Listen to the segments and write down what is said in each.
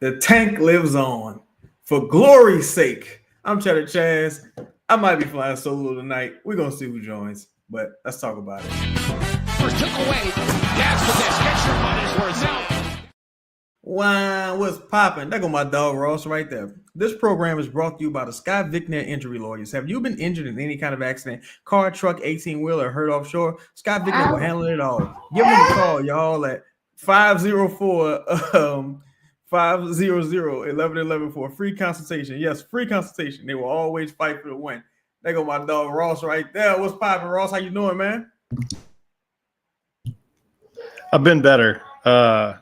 The tank lives on. For glory's sake, I'm Cheddar Chaz. I might be flying solo tonight. We're going to see who joins, but let's talk about it. First took away. That's the best. Get your money's worth out. Wow, what's popping? There go my dog Ross right there. This program is brought to you by the Scott Vicknair Injury Lawyers. Have you been injured in any kind of accident? Car, truck, 18-wheeler, hurt offshore? Scott Vicknair will handle it all. Give them a call, y'all, at 504-500-1111 for a free consultation. Yes, free consultation. They will always fight for the win. There go my dog Ross right there. What's popping, Ross? How you doing, man? I've been better. Like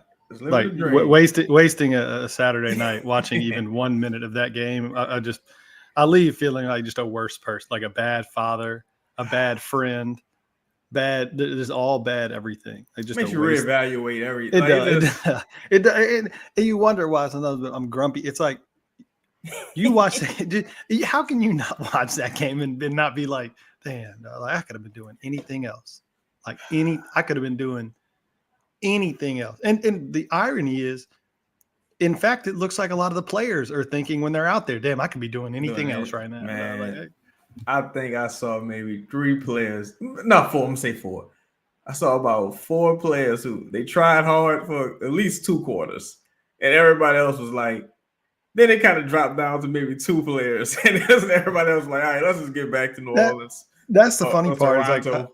wasting a Saturday night watching even 1 minute of that game. I leave feeling like just a worse person, like a bad father, a bad friend, bad. There's all bad everything. It just makes you reevaluate everything. It does. You wonder why sometimes I'm grumpy. It's like you watch. How can you not watch that game and not be like, damn, like I could have been doing anything else. I could have been doing anything else. And the irony is, in fact, it looks like a lot of the players are thinking when they're out there, damn, I could be doing anything else right now. Man, I think I saw maybe 3 players, not 4, I'm gonna say 4. I saw about 4 players who they tried hard for at least 2 quarters, and everybody else was like, then it kind of dropped down to maybe 2 players, and everybody else was like, all right, let's just get back to New Orleans. That's the funny part. Is like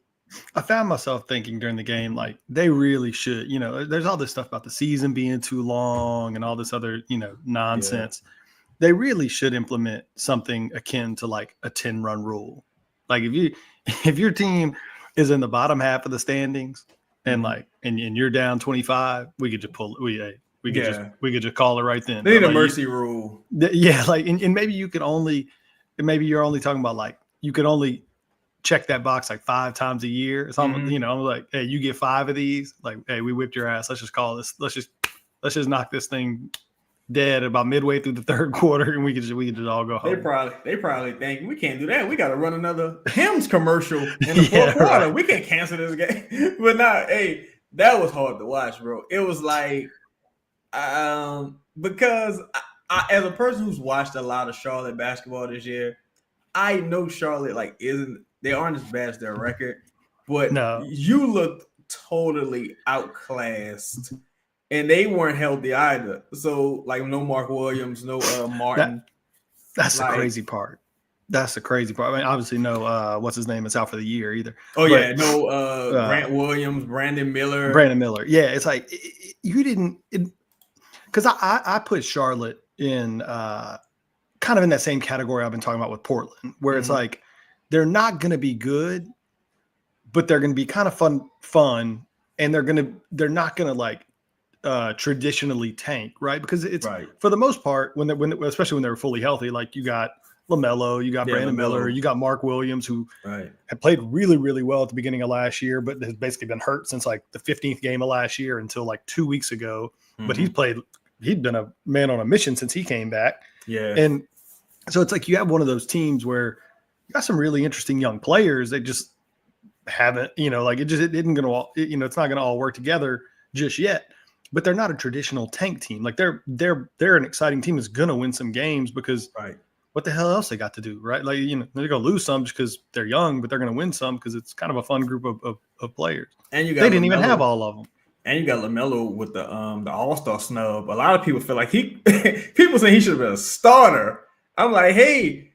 I found myself thinking during the game, like they really should, there's all this stuff about the season being too long and all this other, nonsense. Yeah. They really should implement something akin to like a 10-run rule. Like if your team is in the bottom half of the standings and and you're down 25, we could just pull it. We could just call it right then. They need a mercy rule. Yeah. And maybe you're only talking about like, you could only check that box like 5 times a year. It's almost, I'm like, hey, you get 5 of these. Like, hey, we whipped your ass. Let's just call this. Let's just knock this thing dead about midway through the 3rd quarter, and we could just all go home. They probably think we can't do that. We got to run another Hims commercial in the 4th quarter. Right. We can't cancel this game. But now, hey, that was hard to watch, bro. It was like, because I, as a person who's watched a lot of Charlotte basketball this year, I know Charlotte they aren't as bad as their record, but you looked totally outclassed, and they weren't healthy either. So, like, no Mark Williams, no Martin. That's the crazy part. That's the crazy part. I mean, obviously, no, what's his name is out for the year either. Oh, but, yeah, no Grant Williams, Brandon Miller. Yeah, it's like you didn't – because I put Charlotte in kind of in that same category I've been talking about with Portland, where it's like, they're not going to be good, but they're going to be kind of fun, and they're not going to like traditionally tank, right? Because it's for the most part especially when they were fully healthy, like you got LaMelo, you got Brandon Miller, you got Mark Williams, who had played really, really well at the beginning of last year, but has basically been hurt since like the 15th game of last year until like 2 weeks ago. But he'd been a man on a mission since he came back. Yeah, and so it's like you have one of those teams where you got some really interesting young players. They just haven't, it's not going to all work together just yet, but they're not a traditional tank team. Like they're an exciting team that's going to win some games because what the hell else they got to do, right? Like, they're going to lose some just because they're young, but they're going to win some because it's kind of a fun group of players. And they didn't even have all of them. And you got LaMelo with the All-Star snub. A lot of people feel like people say he should have been a starter. I'm like, hey,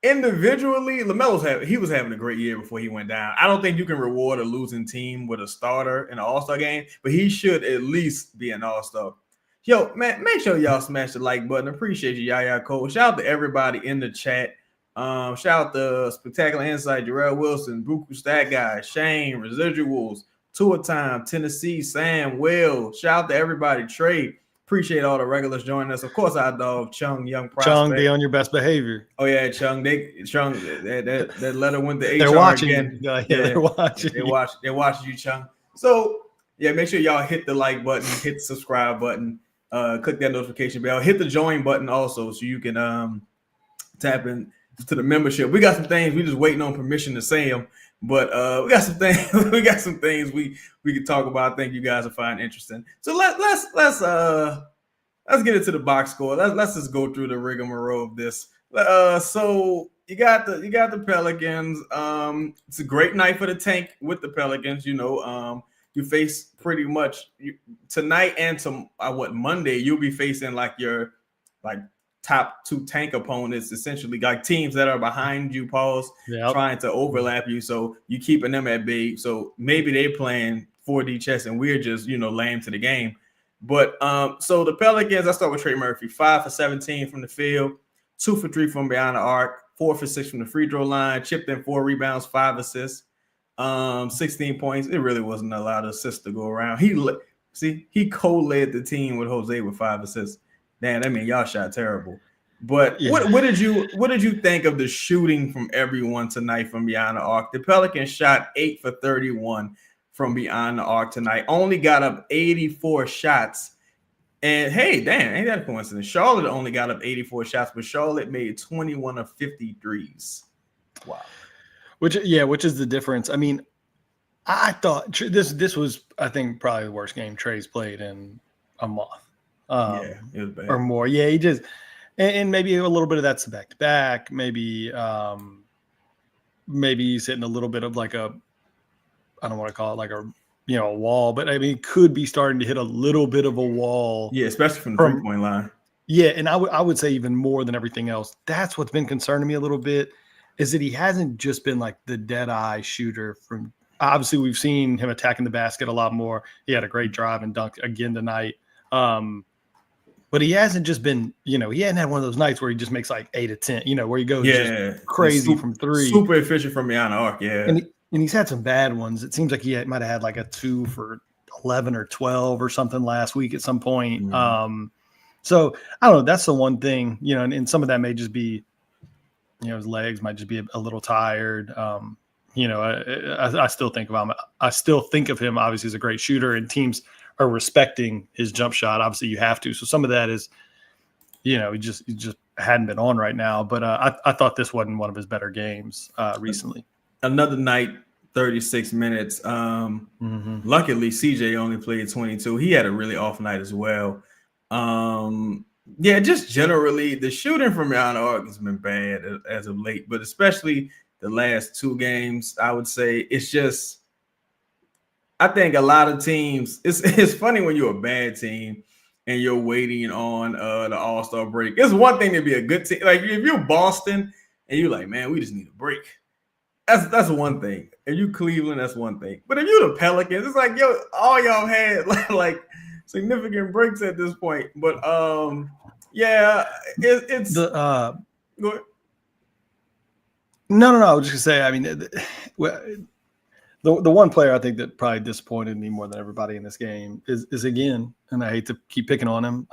individually, LaMelo's was having a great year before he went down. I don't think you can reward a losing team with a starter in an All-Star game, but he should at least be an All-Star. Yo, man, make sure y'all smash the like button. Appreciate you, Yaya Cole. Shout out to everybody in the chat. Shout out to Spectacular Insight, Jarrell Wilson, Buku Stat Guy, Shane, Residuals, Tour Time, Tennessee, Sam, Will. Shout out to everybody, Trey. Appreciate all the regulars joining us. Of course, our dog Chung, young prospect. Chung, be on your best behavior. Oh yeah, Chung. That letter went to HR. They're watching again. Yeah, they're watching. They're watching you, Chung. So yeah, make sure y'all hit the like button, hit the subscribe button, click that notification bell, hit the join button also, so you can tap in to the membership. We got some things. We just waiting on permission to say them. But we got some things. We got some things we can talk about. I think you guys will find interesting. So let's let's get into the box score. Let's just go through the rigmarole of this. So you got the Pelicans. It's a great night for the tank with the Pelicans. You face pretty much tonight and Monday. You'll be facing like your top two tank opponents, essentially like teams that are behind you, trying to overlap you. So you keeping them at bay. So maybe they're playing 4D chess and we're just lame to the game. But so the Pelicans, I start with Trey Murphy, 5 for 17 from the field, 2 for 3 from beyond the arc, 4 for 6 from the free throw line, chipped in 4 rebounds, 5 assists, 16 points. It really wasn't a lot of assists to go around. He co-led the team with Jose with 5 assists. Damn, that mean y'all shot terrible. But what did you think of the shooting from everyone tonight from beyond the arc? The Pelicans shot 8 for 31 from beyond the arc tonight. Only got up 84 shots. And hey, damn, ain't that a coincidence? Charlotte only got up 84 shots, but Charlotte made 21 of 53s. Wow. Which is the difference. I mean, I thought this was, I think, probably the worst game Trey's played in a month. It was bad. Or more. Yeah, he just, and maybe a little bit of that's back to back. Maybe he's hitting a little bit of like I don't want to call it like a wall, but I mean, could be starting to hit a little bit of a wall. Yeah, especially from the 3-point line. Yeah, and I would say even more than everything else, that's what's been concerning me a little bit, is that he hasn't just been like the dead eye shooter from. Obviously, we've seen him attacking the basket a lot more. He had a great drive and dunk again tonight. But he hasn't just been, he hadn't had one of those nights where he just makes like 8 or 10, where he goes just crazy from 3. Super efficient from beyond the arc, yeah. And he's had some bad ones. It seems like he might have had like a 2 for 11 or 12 or something last week at some point. Mm-hmm. So I don't know. That's the one thing, and some of that may just be, his legs might just be a little tired. I still think of him. I still think of him obviously as a great shooter, and teams are respecting his jump shot. Obviously, you have to. So some of that is, he just hadn't been on right now. But I thought this wasn't one of his better games recently. Another night, 36 minutes. Luckily, CJ only played 22. He had a really off night as well. Just generally, the shooting from beyond the arc has been bad as of late, but especially the last 2 games, I would say it's just. I think a lot of teams. It's funny when you're a bad team and you're waiting on the All-Star break. It's one thing to be a good team. Like if you're Boston and you're like, man, we just need a break. That's one thing. If you Cleveland, that's one thing. But if you're the Pelicans, it's like, all y'all had like significant breaks at this point. But it's the go ahead. No. I was just gonna say, I mean, the one player I think that probably disappointed me more than everybody in this game is again, and I hate to keep picking on him,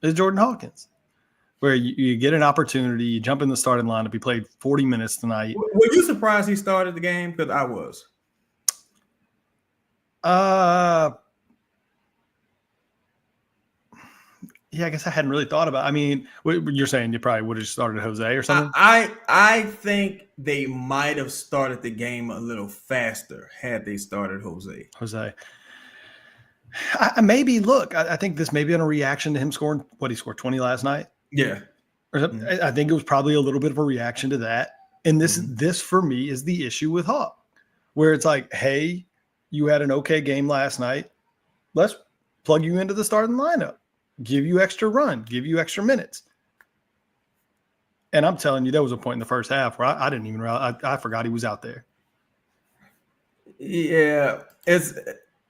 is Jordan Hawkins. Where you get an opportunity, you jump in the starting lineup. He played 40 minutes tonight. Were you surprised he started the game? Because I was. Yeah, I guess I hadn't really thought about it. I mean, you're saying you probably would have started Jose or something? I think they might have started the game a little faster had they started Jose. Maybe, look, I think this may be in a reaction to him scoring, he scored 20 last night? Yeah. I think it was probably a little bit of a reaction to that. And this for me is the issue with Hawk, where it's like, hey, you had an okay game last night. Let's plug you into the starting lineup, give you extra run, give you extra minutes. And I'm telling you, there was a point in the first half where I didn't even realize, I forgot he was out there. Yeah, it's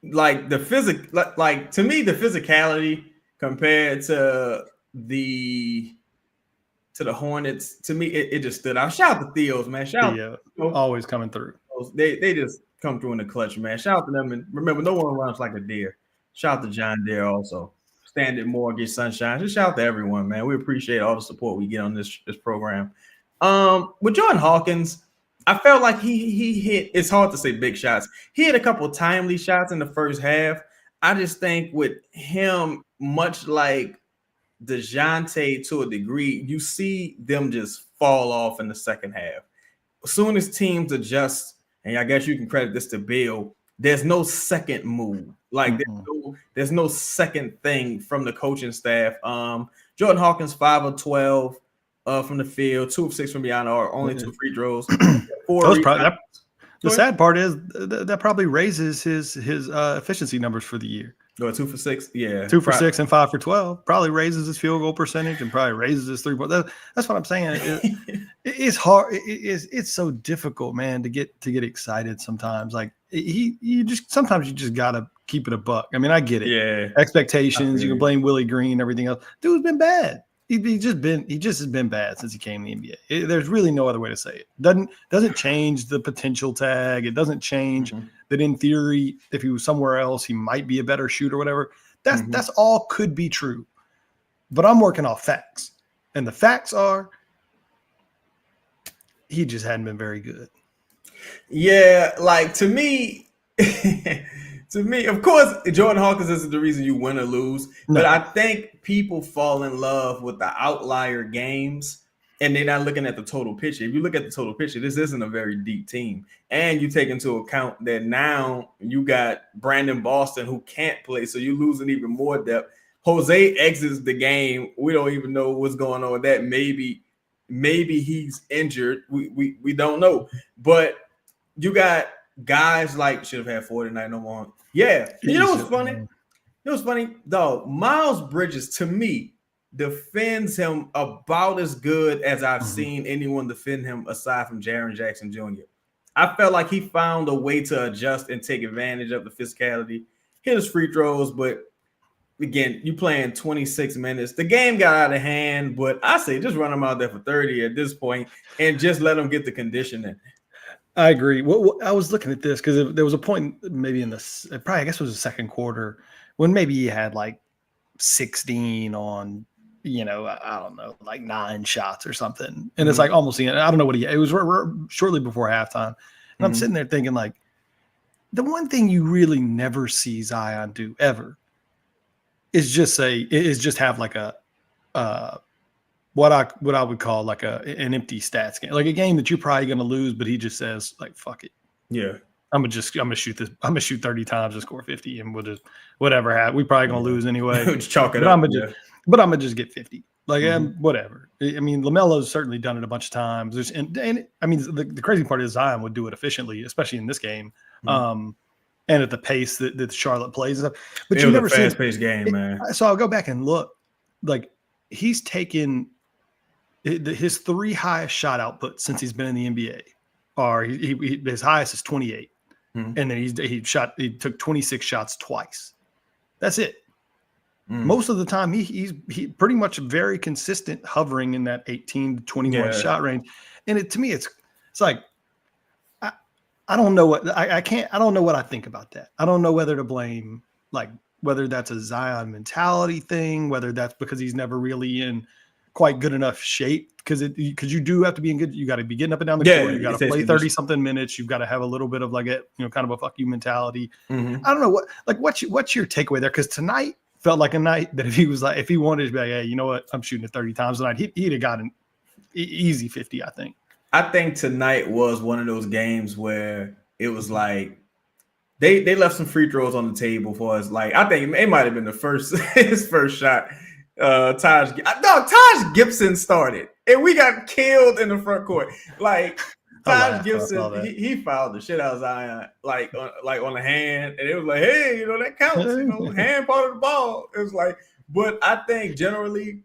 like the to me, the physicality compared to the Hornets, to me, it just stood out. Shout out to Theos, man. Always coming through. They just come through in the clutch, man. Shout out to them. And remember, no one runs like a deer. Shout out to John Deere also. Standard Mortgage, Sunshine. Just shout out to everyone, man. We appreciate all the support we get on this program. With Jordan Hawkins, I felt like he hit, it's hard to say big shots. He hit a couple timely shots in the first half. I just think with him, much like DeJounte to a degree, you see them just fall off in the second half. As soon as teams adjust, and I guess you can credit this to Bill, there's no second move. Like there's no second thing from the coaching staff. Jordan Hawkins 5 of 12 from the field, 2 of 6 from beyond, or only 2 free throws. 4 rebounds. The sad part is that probably raises his efficiency numbers for the year. Go 2 for 6, yeah. 2 for 6 and 5 for 12 probably raises his field goal percentage and probably raises his 3-point. That's what I'm saying. It's hard. It's so difficult, man, to get excited sometimes. Like sometimes you just gotta keep it a buck. I mean, I get it. Yeah. Expectations. You can blame Willie Green, everything else. Dude's been bad. He just has been bad since he came in the NBA. There's really no other way to say it. Doesn't change the potential tag. It doesn't change that in theory, if he was somewhere else, he might be a better shooter or whatever. That's all could be true. But I'm working off facts. And the facts are he just hadn't been very good. Yeah, like to me, of course, Jordan Hawkins isn't the reason you win or lose. No. But I think people fall in love with the outlier games and they're not looking at the total picture. If you look at the total picture, this isn't a very deep team. And you take into account that now you got Brandon Boston who can't play, so you're losing even more depth. Jose exits the game. We don't even know what's going on with that. Maybe he's injured. We don't know. But you got guys like should have had 40 tonight, no more. Yeah. You know what's funny? Dog. Miles Bridges, to me, defends him about as good as I've seen anyone defend him aside from Jaren Jackson Jr. I felt like he found a way to adjust and take advantage of the physicality, hit his free throws, but again, you playing 26 minutes. The game got out of hand, but I say just run him out there for 30 at this point and just let him get the conditioning. I agree. Well, I was looking at this because there was a point maybe I guess it was the second quarter when maybe he had like 16 on, I don't know, like 9 shots or something. And it's like almost, I don't know what it was shortly before halftime. And I'm sitting there thinking like the one thing you really never see Zion do ever is just have like a what I would call like an empty stats game, like a game that you're probably going to lose, but he just says like, fuck it. Yeah. I'm going to shoot this. I'm going to shoot 30 times and score 50 and we'll just whatever happen. We probably going to lose anyway. Just chalk it up. But I'm going to just get 50. Like, whatever. I mean, LaMelo's certainly done it a bunch of times. And I mean, the crazy part is Zion would do it efficiently, especially in this game. And at the pace that Charlotte plays and stuff. But you never see a fast-paced game, man. So I'll go back and look. Like, he's taken his 3 highest shot outputs since he's been in the NBA are his highest is 28. And then he took 26 shots twice. That's it. Most of the time he's pretty much very consistent, hovering in that 18 to 21 shot range. And to me it's like I don't know what I don't know what I think about that. I don't know whether to blame, like whether that's a Zion mentality thing, whether that's because he's never really in quite good enough shape, because you do have to be in good. You got to be getting up and down the court. You got to play 30 something minutes. You've got to have a little bit of like kind of a fuck you mentality. I don't know what's your takeaway there? Because tonight felt like a night that if he wanted to be like, hey, you know what, I'm shooting at 30 times tonight, he'd have gotten easy 50. I think tonight was one of those games where it was like they left some free throws on the table for us. Like I think it might have been his first shot. Taj Gibson started and we got killed in the front court. Like Taj Gibson, he fouled the shit out of Zion, like on the hand, and it was like, hey, that counts, hand part of the ball. It was like, but I think generally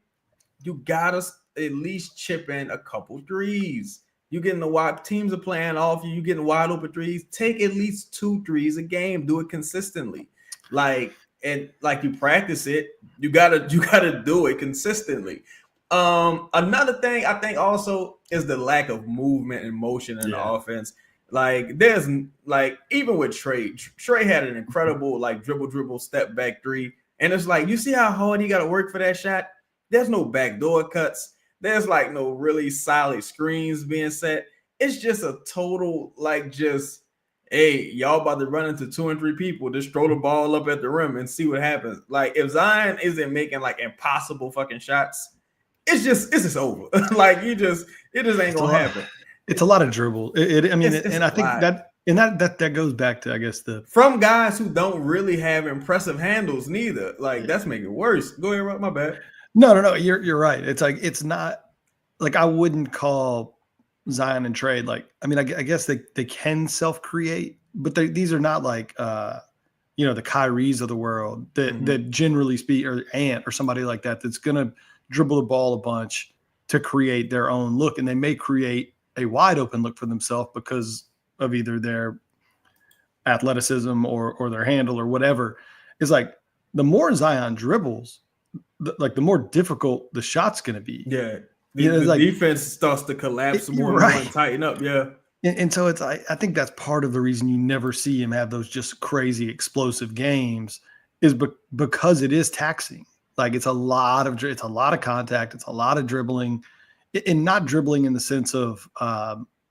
you gotta at least chip in a couple threes. You getting the wide teams are playing off you getting wide open threes. Take at least 2 threes a game. Do it consistently, and you practice it. You gotta do it consistently. Another thing I think also is the lack of movement and motion in the offense. Like there's even with Trey had an incredible dribble step back 3, and it's like you see how hard he got to work for that shot. There's no backdoor cuts. There's no really solid screens being set. It's just a total hey, y'all about to run into 2 and 3 people. Just throw the ball up at the rim and see what happens. Like if Zion isn't making impossible fucking shots, it's just over. It just ain't gonna happen. It's a lot of dribble. I think And that goes back to, I guess, from guys who don't really have impressive handles neither. Like that's making it worse. Go ahead, Rob, my bad. No. You're right. It's like it's not like I wouldn't call Zion and Trey like. I mean, I guess they can self-create, but these are not like the Kyries of the world that generally speak, or Ant or somebody like that that's gonna dribble the ball a bunch to create their own look, and they may create a wide open look for themselves because of either their athleticism or their handle or whatever. Is like the more Zion dribbles, the more difficult the shot's going to be. Yeah. The defense starts to collapse more and tighten up. Yeah. And so I think that's part of the reason you never see him have those just crazy explosive games is because it is taxing. Like it's a lot of contact. It's a lot of dribbling, and not dribbling in the sense of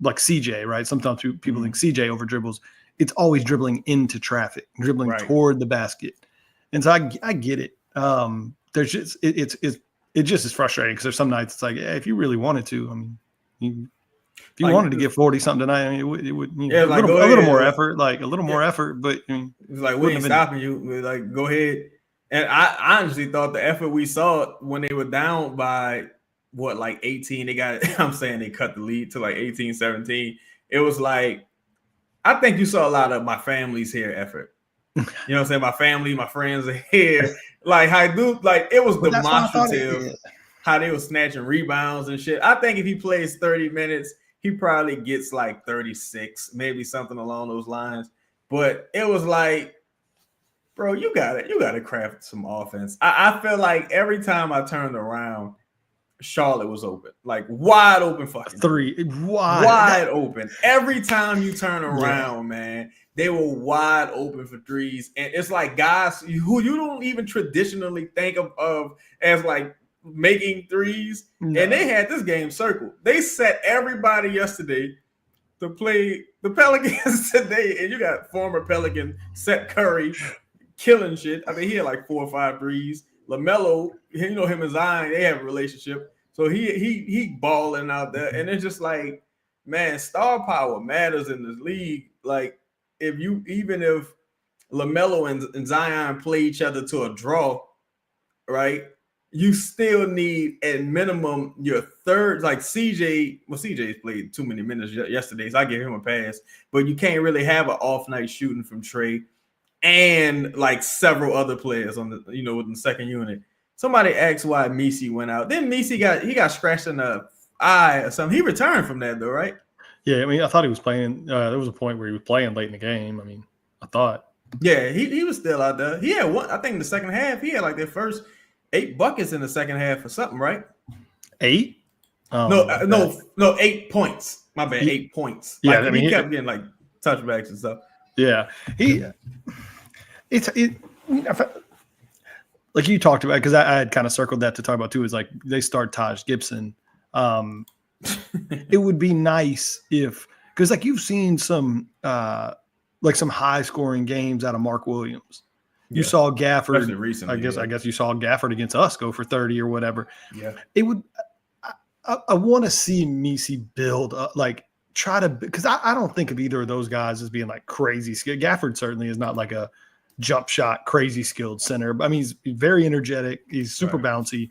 like CJ, right? Sometimes people think CJ over dribbles. It's always dribbling into traffic, dribbling toward the basket. And so I get it. There's just it just is frustrating because there's some nights it's like, yeah, if you really wanted to, I mean, if you wanted to get 40 something tonight, I mean, it would a little more effort, but I mean, it's like we ain't stopping you. We're like, go ahead. And I honestly thought the effort we saw when they were down by like 18, they cut the lead to like 18, 17. It was like, I think you saw a lot of my family's here effort. You know what I'm saying? My family, my friends are here. Like it was demonstrative how they were snatching rebounds and shit. I think if he plays 30 minutes, he probably gets like 36, maybe something along those lines. But it was like, bro, you got to craft some offense. I feel like every time I turned around, Charlotte was open, like wide open fucking three, wide open. Every time you turn around, man, they were wide open for threes. And it's like guys who you don't even traditionally think of as like making threes. No. And they had this game circled. They set everybody yesterday to play the Pelicans today. And you got former Pelican Seth Curry killing shit. I mean, he had like 4 or 5 threes. LaMelo, him and Zion, they have a relationship. So he balling out there. And it's just like, man, star power matters in this league. Like, if LaMelo and Zion play each other to a draw, right, you still need at minimum your third, like CJ's played too many minutes yesterday, so I give him a pass. But you can't really have an off night shooting from Trey and like several other players on the, within the second unit. Somebody asked why Messi went out. Then Messi got scratched in the eye or something. He returned from that though, right? Yeah, I mean, I thought he was playing. There was a point where he was playing late in the game. I mean, I thought. Yeah, he was still out there. He had one. I think in the second half, he had like their first 8 buckets in the second half or something, right? 8? No, 8 points. My bad, 8 points. Yeah, like, I mean, he kept getting like touchbacks and stuff. Yeah, like you talked about, because I had kind of circled that to talk about too. Is like they start Taj Gibson. It would be nice because like you've seen some high scoring games out of Mark Williams. You saw Gafford recently. I guess you saw Gafford against us go for 30 or whatever. Yeah, it would. I want to see Messi build up, like try to, because I don't think of either of those guys as being like crazy skilled. Gafford certainly is not like a jump shot crazy skilled center. I mean, he's very energetic. He's super bouncy.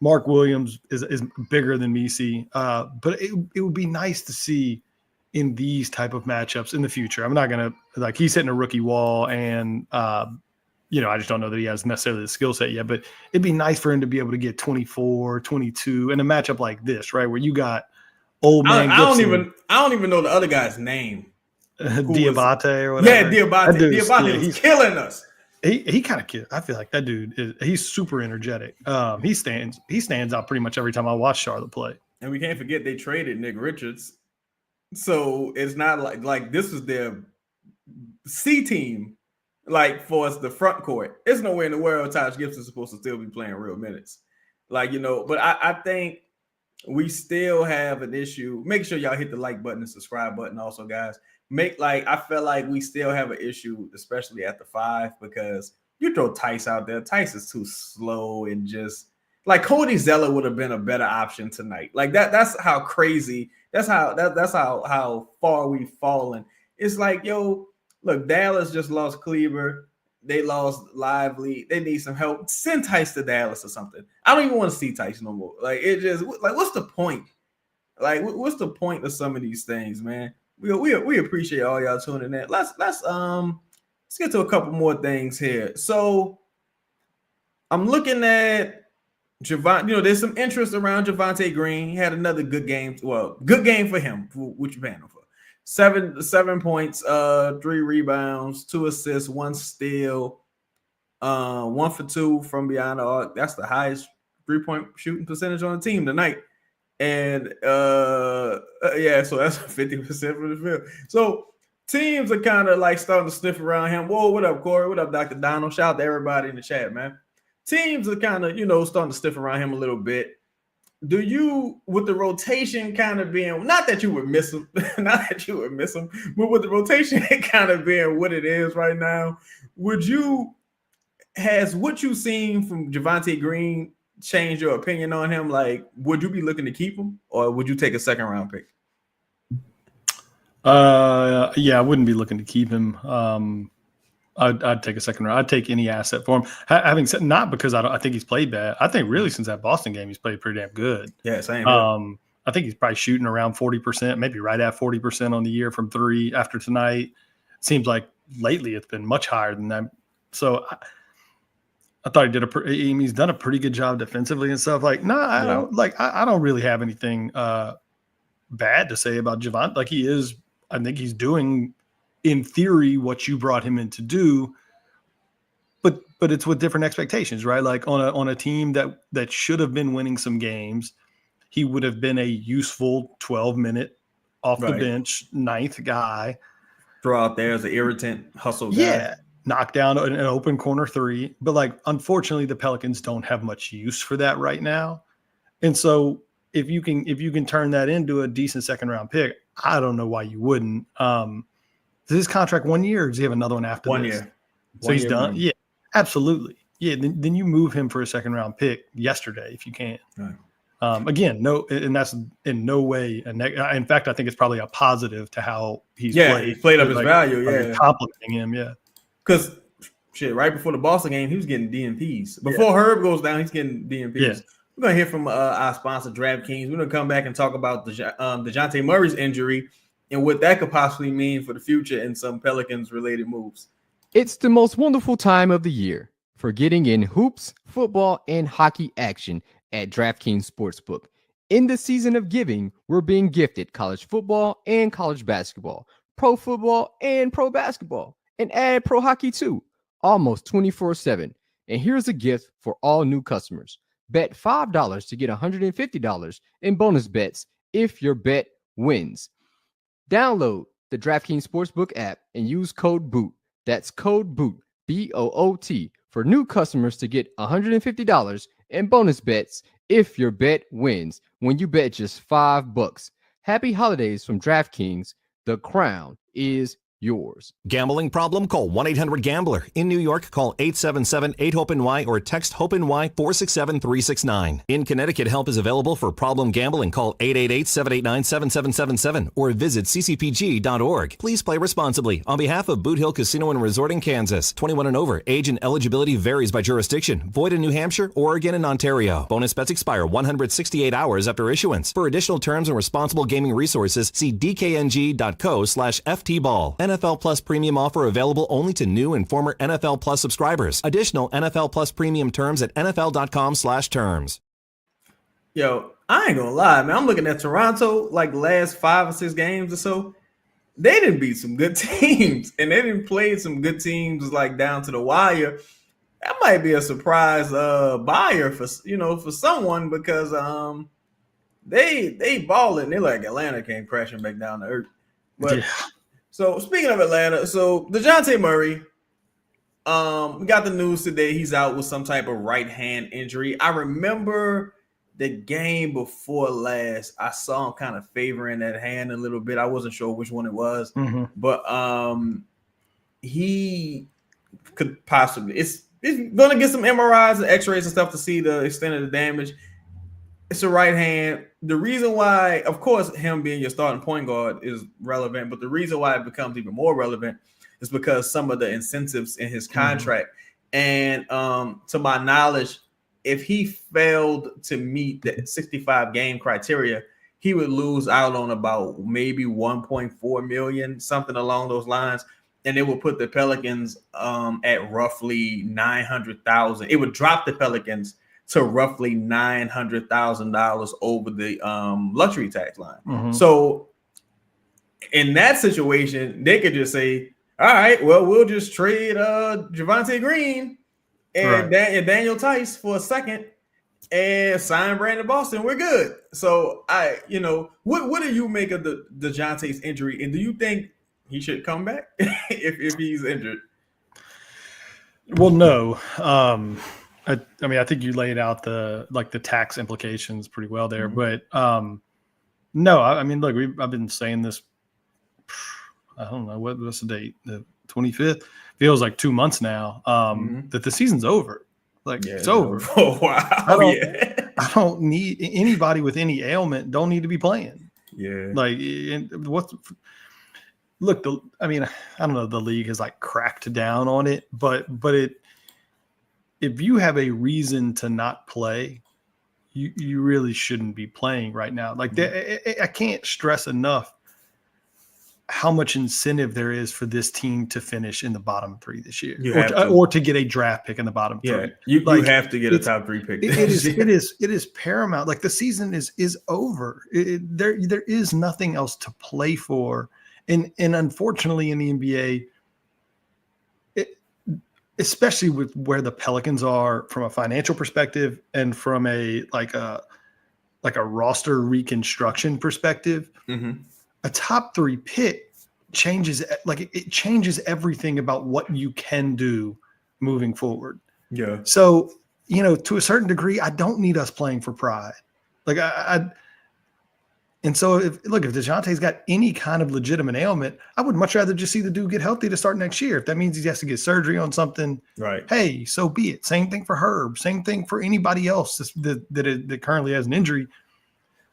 Mark Williams is bigger than Messi, but it would be nice to see in these type of matchups in the future. I'm not gonna like he's hitting a rookie wall, and I just don't know that he has necessarily the skill set yet. But it'd be nice for him to be able to get 24, 22 in a matchup like this, right, where you got old man. I don't even know the other guy's name. Diabate or whatever. Yeah, Diabate is killing us. He kind of kills. I feel like that dude he's super energetic. He stands out pretty much every time I watch Charlotte play. And we can't forget they traded Nick Richards. So it's not like this is their C team, like for us, the front court. There's no way in the world Taj Gibson's supposed to still be playing real minutes. But I think we still have an issue. Make sure y'all hit the like button and subscribe button also, guys. I feel like we still have an issue, especially at the 5, because you throw Tice out there. Tice is too slow and just like Cody Zeller would have been a better option tonight. Like that's how crazy. That's how far we've fallen. It's like, yo, look, Dallas just lost Kleber. They lost Lively. They need some help. Send Tice to Dallas or something. I don't even want to see Tice no more. Like, it just, like, what's the point? Like, what's the point of some of these things, man? We appreciate all y'all tuning in. Let's get to a couple more things here. So I'm looking at Javonte. There's some interest around Javonte Green. He had another good game. Well, good game for him. What you paying him for? 7 points, 3 rebounds, 2 assists, 1 steal, 1 for 2 from beyond the arc. That's the highest 3-point shooting percentage on the team tonight. And so that's 50% from the field. So teams are kind of like starting to sniff around him. Whoa, what up, Corey? What up, Dr. Donald? Shout out to everybody in the chat, man. Teams are kind of, starting to sniff around him a little bit. Do you, with the rotation kind of being, not that you would miss him, but with the rotation kind of being what it is right now, has what you've seen from Javonte Green changed your opinion on him? Like, would you be looking to keep him, or would you take a second round pick? Yeah, I wouldn't be looking to keep him. I'd take a second round. I'd take any asset for him. Having said, not because I think he's played bad. I think really since that Boston game, he's played pretty damn good. Yeah, same. I think he's probably shooting around 40%, maybe right at 40% on the year from 3 after tonight. Seems like lately it's been much higher than that. So I thought he's done a pretty good job defensively and stuff. Like, I don't really have anything bad to say about Javonte. Like, he is. I think he's doing, in theory, what you brought him in to do, but it's with different expectations, right? Like on a team that should have been winning some games, he would have been a useful 12-minute off the bench, 9th guy. Throw out there as an irritant hustle guy. Yeah, knock down an open corner 3. But like, unfortunately, the Pelicans don't have much use for that right now. And so if you can turn that into a decent second round pick, I don't know why you wouldn't. Is his contract 1 year, or does he have another one after 1 this? year. So he's done? Yeah, absolutely. Yeah, then you move him for a second round pick yesterday if you can. Right. Again, and that's in no way in fact, I think it's probably a positive to how he's played. He's played up his value. Yeah, complimenting him. Yeah, because right before the Boston game, he was getting DNPs. Before Herb goes down, he's getting DNPs. Yeah. We're gonna hear from our sponsor, DraftKings. We're gonna come back and talk about the DeJounte Murray's injury and what that could possibly mean for the future and some Pelicans related moves. It's the most wonderful time of the year for getting in hoops, football, and hockey action at DraftKings Sportsbook. In the season of giving, we're being gifted college football and college basketball, pro football and pro basketball, and add pro hockey too, almost 24/7. And here's a gift for all new customers. Bet $5 to get $150 in bonus bets if your bet wins. Download the DraftKings Sportsbook app and use code BOOT. That's code BOOT, BOOT, for new customers to get $150 in bonus bets if your bet wins when you bet just $5. Happy holidays from DraftKings. The crown is yours. Gambling problem? Call 1-800-GAMBLER. In New York, call 877-8-HOPE-NY or text HOPE-NY 467-369. In Connecticut, help is available for problem gambling. Call 888-789-7777 or visit ccpg.org. Please play responsibly. On behalf of Boot Hill Casino and Resort in Kansas, 21 and over. Age and eligibility varies by jurisdiction. Void in New Hampshire, Oregon, and Ontario. Bonus bets expire 168 hours after issuance. For additional terms and responsible gaming resources, see dkng.co/ftball. NFL Plus Premium offer available only to new and former NFL Plus subscribers. Additional NFL Plus Premium terms at nfl.com/terms. Yo, I ain't gonna lie, man. I'm looking at Toronto, like the last 5 or 6 games or so. They didn't beat some good teams, and they didn't play some good teams like down to the wire. That might be a surprise buyer for someone, because they balling. They're like Atlanta came crashing back down to earth. But So speaking of Atlanta, so DeJounte Murray, we got the news today he's out with some type of right hand injury. I remember the game before last, I saw him kind of favoring that hand a little bit. I wasn't sure which one it was, but he could possibly, it's he's gonna get some MRIs and X-rays and stuff to see the extent of the damage. It's a right hand. The reason why, of course, him being your starting point guard is relevant, but the reason why it becomes even more relevant is because some of the incentives in his contract. And to my knowledge, if he failed to meet the 65 game criteria, he would lose out on about maybe 1.4 million, something along those lines. And it would put the Pelicans at roughly 900,000. It would drop the Pelicans to roughly $900,000 over the luxury tax line. So in that situation, they could just say, all right, well, we'll just trade Javonte Green and Daniel Tice for a second and sign Brandon Boston. We're good. So what do you make of the DeJounte's injury? And do you think he should come back if he's injured? Well, no. I mean, I think you laid out the tax implications pretty well there, but no, I mean, look, I've been saying this. I don't know what's the date, the 25th. Feels like 2 months now. That the season's over. Like it's over. Oh wow! I don't need anybody with any ailment. Don't need to be playing. Yeah. Like look, I mean, I don't know. The league has like cracked down on it, but if you have a reason to not play, you really shouldn't be playing right now. Like I can't stress enough how much incentive there is for this team to finish in the bottom 3 this year, or to get a draft pick in the bottom 3. You have to get a top 3 pick. It is paramount. Like the season is over. There is nothing else to play for, and unfortunately in the NBA, especially with where the Pelicans are from a financial perspective and from a roster reconstruction perspective, a top 3 pick changes everything about what you can do moving forward. Yeah. So, to a certain degree, I don't need us playing for pride. Like and so if DeJounte's got any kind of legitimate ailment, I would much rather just see the dude get healthy to start next year. If that means he has to get surgery on something, right? Hey, so be it. Same thing for Herb. Same thing for anybody else that currently has an injury.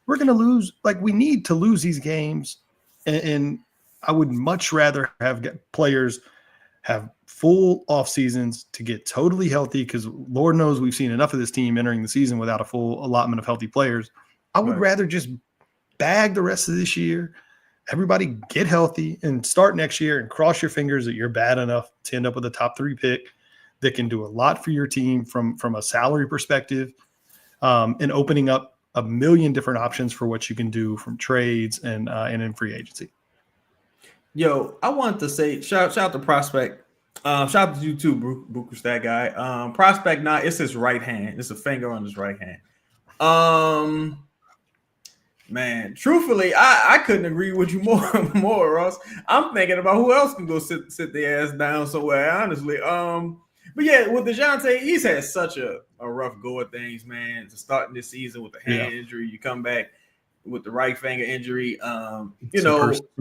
We're going to lose. Like we need to lose these games, and I would much rather have players have full off seasons to get totally healthy, because Lord knows we've seen enough of this team entering the season without a full allotment of healthy players. I would rather just bag the rest of this year, everybody get healthy, and start next year and cross your fingers that you're bad enough to end up with a top 3 pick that can do a lot for your team from a salary perspective, and opening up a million different options for what you can do from trades and in free agency. Yo, I wanted to say shout out to Prospect. Shout out to you too, Booker's that guy. Prospect, it's his right hand. It's a finger on his right hand. Man, truthfully, I couldn't agree with you more, Ross. I'm thinking about who else can go sit their ass down somewhere, honestly. But yeah, with DeJounte, he's had such a rough go of things, man. To starting this season with a hand injury, you come back with the right finger injury. Some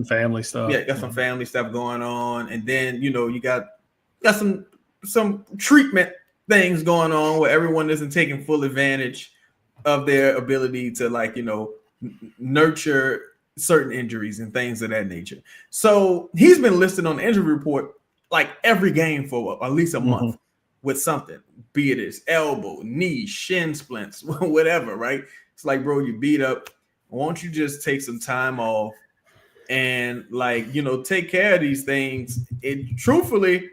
family stuff. Yeah, got some family stuff going on, and then you got some treatment things going on where everyone isn't taking full advantage of their ability to nurture certain injuries and things of that nature. So he's been listed on the injury report like every game for at least a month with something, be it his elbow, knee, shin splints, whatever, right? It's like, bro, you beat up. Why don't you just take some time off and take care of these things? Truthfully,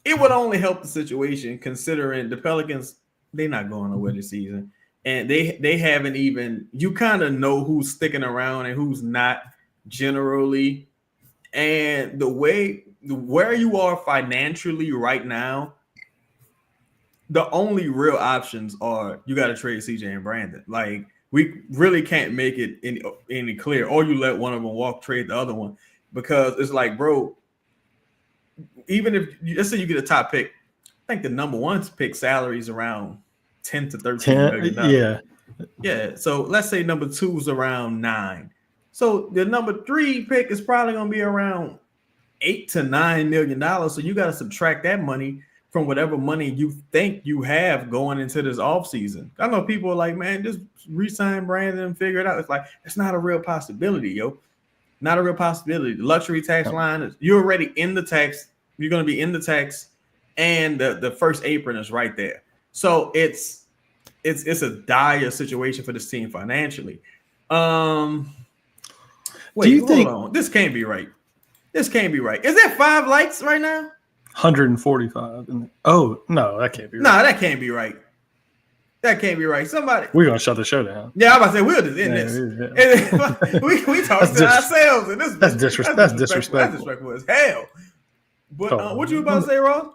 it would only help the situation, considering the Pelicans, they're not going nowhere this season. And they haven't even, you kind of know who's sticking around and who's not generally. And where you are financially right now, the only real options are you got to trade CJ and Brandon. Like, we really can't make it any clear. Or you let one of them walk, trade the other one. Because it's like, bro, even if, let's say you get a top pick, I think the number 1 pick salary is around 10 to 13 million. Yeah. So let's say number 2 is around 9. So the number 3 pick is probably going to be around $8 to $9 million. So you got to subtract that money from whatever money you think you have going into this offseason. I know people are like, man, just re-sign Brandon and figure it out. It's like, it's not a real possibility, yo. Not a real possibility. The luxury tax line is, you're already in the tax. You're going to be in the tax, and the first apron is right there. So it's a dire situation for this team financially. Do Wait, you hold think on. This can't be right? This can't be right. Is that 5 likes right now? 145? Oh no, that can't be right. No, that can't be right. That can't be right. Somebody, We're gonna shut the show down. yeah, I'm about to say we'll just end this. Yeah. we talk to ourselves, and this That's disrespectful. That's disrespectful as hell. But what you about to say, Ross?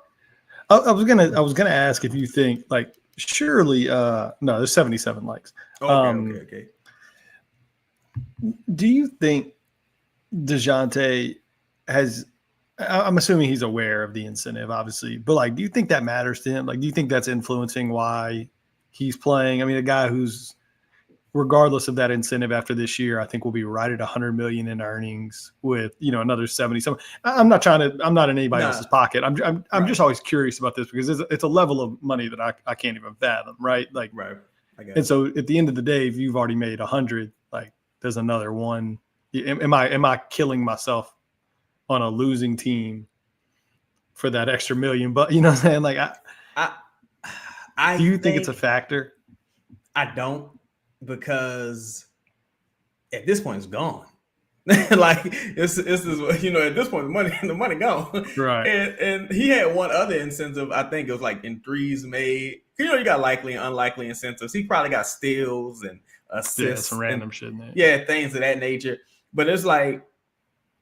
I was gonna ask if you think, like, surely no, there's 77 likes. Okay. Do you think DeJounte has? I'm assuming he's aware of the incentive, obviously, but like, do you think that matters to him? Like, do you think that's influencing why he's playing? I mean, a guy who's, regardless of that incentive after this year, I think will be right at 100 million in earnings with, another 70. I'm not in anybody else's pocket. I'm just always curious about this because it's a level of money that I can't even fathom. Right. Like, right. And so at the end of the day, if you've already made 100, like, there's another one. Am I killing myself on a losing team for that extra million? But you know what I'm saying? Like, I do you think it's a factor? I don't, because at this point it's gone. Like it's at this point the money gone. Right. And he had one other incentive. I think it was like in threes made. You got likely and unlikely incentives. He probably got steals and assists, some random shit in there. Yeah, things of that nature. But it's like,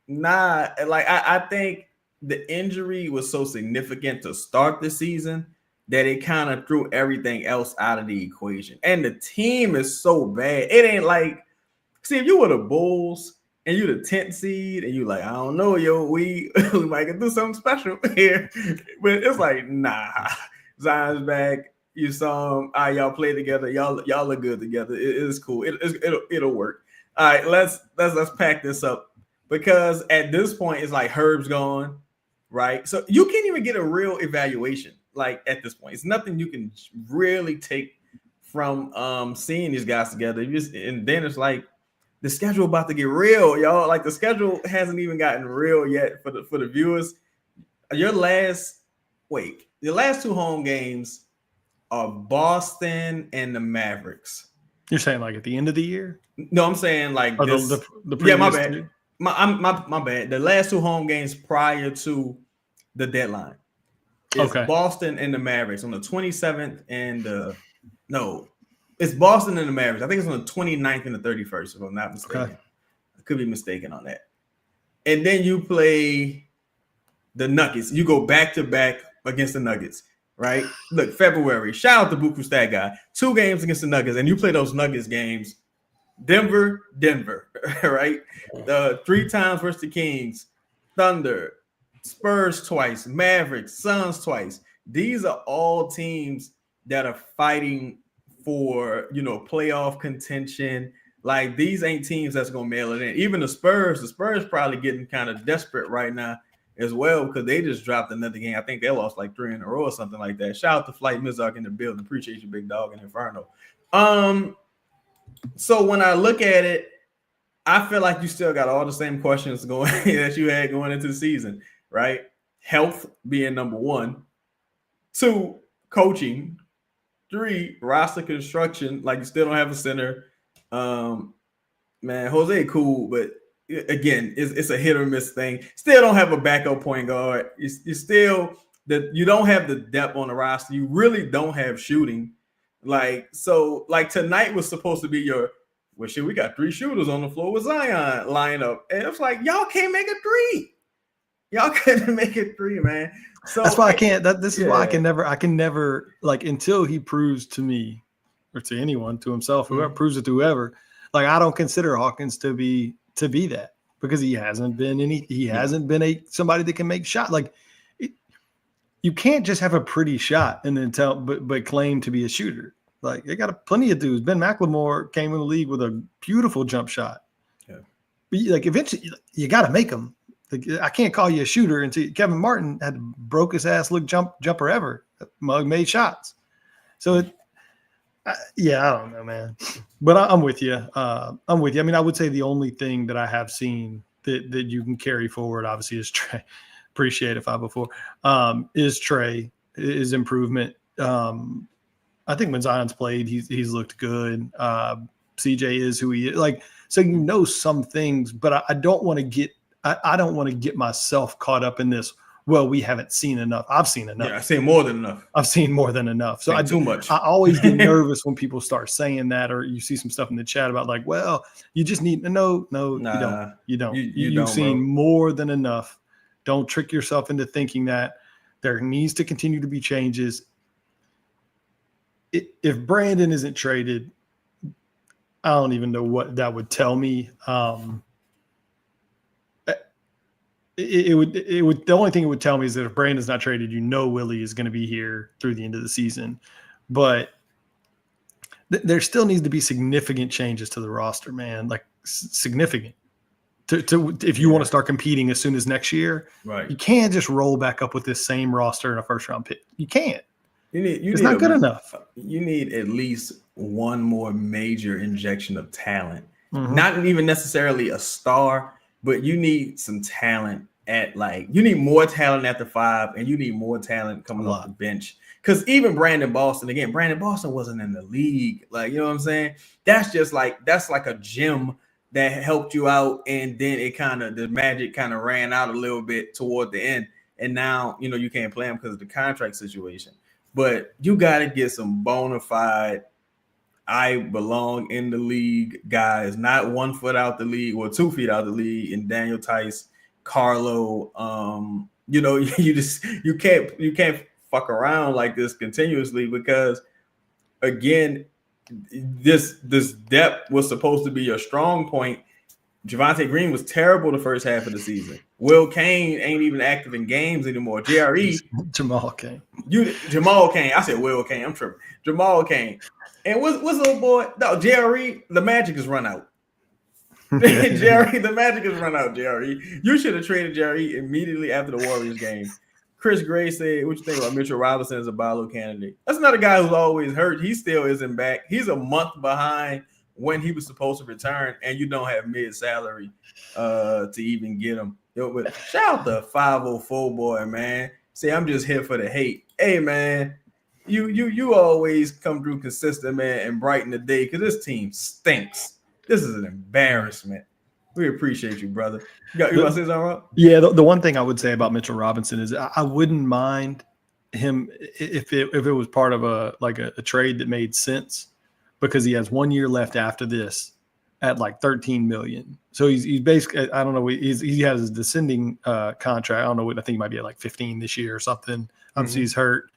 nah. Like I think the injury was so significant to start the season that it kind of threw everything else out of the equation. And the team is so bad. It ain't like, see, if you were the Bulls and you the 10th seed and you like, I don't know, yo, we might do something special here. But it's like, nah, Zion's back. You saw him. All right, y'all play together. Y'all look good together. It's cool. It'll work. All right, let's pack this up, because at this point it's like Herb's gone, right? So you can't even get a real evaluation. Like at this point, it's nothing you can really take from seeing these guys together. And then it's like the schedule about to get real, y'all. Like the schedule hasn't even gotten real yet for the viewers. Your last 2 home games are Boston and the Mavericks. You're saying like at the end of the year? No, I'm saying like this. The Yeah, my bad. My bad. The last 2 home games prior to the deadline. It's Boston and the Mavericks on the 27th it's Boston and the Mavericks. I think it's on the 29th and the 31st, if I'm not mistaken. Okay. I could be mistaken on that. And then you play the Nuggets. You go back-to-back against the Nuggets, right? Look, February. Shout out to Buku Stat Guy. 2 games against the Nuggets, and you play those Nuggets games. Denver, right? 3 times versus the Kings, Thunder, Spurs twice, Mavericks, Suns twice. These are all teams that are fighting for, playoff contention. Like, these ain't teams that's going to mail it in. Even the Spurs probably getting kind of desperate right now as well, because they just dropped another game. I think they lost like 3 in a row or something like that. Shout out to Flight Mizark in the building. Appreciate you, big dog, and Inferno. So when I look at it, I feel like you still got all the same questions going that you had going into the season, right? Health being number 1, 2, coaching, 3, roster construction. Like, you still don't have a center. Man, Jose cool, but again, it's a hit or miss thing. Still don't have a backup point guard. You don't have the depth on the roster. You really don't have shooting. Like tonight was supposed to be we got 3 shooters on the floor with Zion lineup. And it's like, y'all can't make a 3. Y'all couldn't make a 3, man. So that's why I can't. This is why I can never, like, until he proves to me or to anyone, to himself, whoever proves it to whoever, like, I don't consider Hawkins to be that, because he hasn't been somebody that can make shot. Like, you can't just have a pretty shot and then but claim to be a shooter. Like, they got plenty of dudes. Ben McLemore came in the league with a beautiful jump shot. Yeah. But like, eventually you got to make them. I can't call you a shooter until Kevin Martin had the brokest ass look jumper ever. Mug made shots. So I don't know, man. But I'm with you. I'm with you. I mean, I would say the only thing that I have seen that you can carry forward, obviously, is Trey. Appreciate it, 504. Is Trey, is improvement. I think when Zion's played, he's looked good. CJ is who he is. Like, so you know some things, but I don't want to get I don't want to get myself caught up in this. Well, we haven't seen enough. I've seen enough. Yeah, I say more than enough. I've seen more than enough. So too much. I always get nervous when people start saying that, or you see some stuff in the chat about like, well, you just need no, nah, you don't. You've don't, seen bro. more than enough. Don't trick yourself into thinking that there needs to continue to be changes. If Brandon isn't traded, I don't even know what that would tell me. It would the only thing it would tell me is that if Brandon's not traded, Willie is going to be here through the end of the season. But there still needs to be significant changes to the roster, man. Like significant. To if you want to start competing as soon as next year, right? You can't just roll back up with this same roster in a first round pick. You can't. It's not good enough. You need at least one more major injection of talent. Mm-hmm. Not even necessarily a star, but you need some talent you need more talent at the 5, and you need more talent coming off the bench. Because even Brandon Boston wasn't in the league. Like, you know what I'm saying? That's like a gem that helped you out, and then the magic kind of ran out a little bit toward the end. And now, you can't play him because of the contract situation. But you got to get some bona fide, I belong in the league guys, not 1 foot out the league or 2 feet out the league, and Daniel Tice, Carlo. You can't fuck around like this continuously, because again, this depth was supposed to be your strong point. Javonte Green was terrible the first half of the season. Will Kane ain't even active in games anymore. JRE. Jamal Kane. Jamal Kane. I said Will Kane. I'm tripping. Jamal Kane. And what's little boy? No, JRE, the magic is run out. JRE, the magic is run out, JRE. You should have traded JRE immediately after the Warriors game. Chris Gray said, what you think about Mitchell Robinson as a Barlow candidate? That's another guy who's always hurt. He still isn't back. He's a month behind when he was supposed to return, and you don't have mid-salary to even get him. But shout out to 504 boy, man. See, I'm just here for the hate. Hey, man, you always come through consistent, man, and brighten the day, because this team stinks. This is an embarrassment. We appreciate you, brother. You want to say something, Rob? Yeah, the one thing I would say about Mitchell Robinson is I wouldn't mind him if it was part of a trade that made sense, because he has 1 year left after this at like $13 million. So he's basically, I don't know, he has his descending contract. I don't know what, I think he might be at like 15 this year or something. Obviously he's hurt,